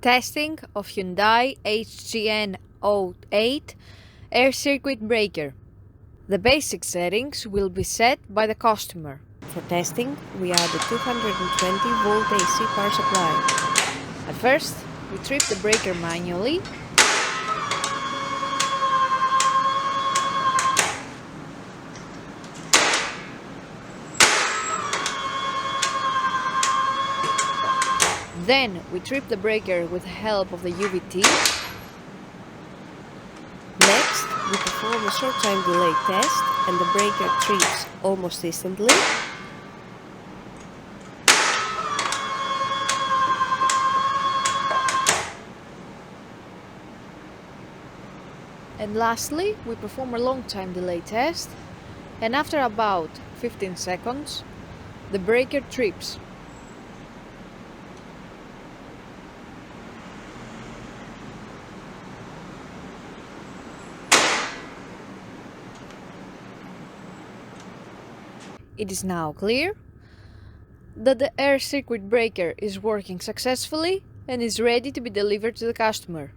Testing of Hyundai HGN08 air circuit breaker. The basic settings will be set by the customer. For testing, we add a 220 volt AC power supply. At first, we trip the breaker manually. Then we trip the breaker with the help of the UVT. Next, we perform a short time delay test and the breaker trips almost instantly. And lastly, we perform a long time delay test, and after about 15 seconds, the breaker trips. It is now clear that the air circuit breaker is working successfully and is ready to be delivered to the customer.